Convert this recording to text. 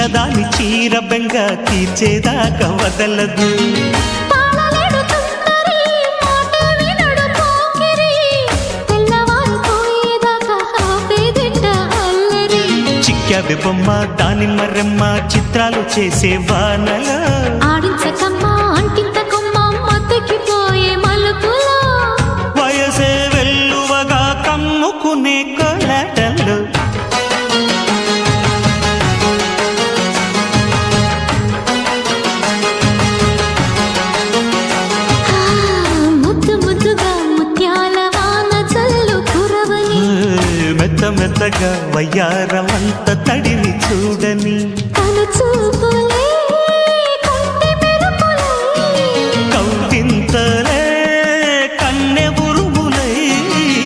చిన్నదాని చీర బెంగ తీర్చేదాకా వదలదు. చిక్కావే బొమ్మ దానిమ్మ రెమ్మ చిత్రాలు చేసే వానలో ఆడించకమ్మా అంటింతకమ్మ మత్తెక్కిపోయే మలుపులో వయసే వెల్లువగా కమ్ముకునే కోలాటలు. ముద్దు ముద్దుగా ముత్యాల వాన చల్లు కురవని మెత్త మెత్తగా వయ్యారమంత తడిని చూడని తను చూపులే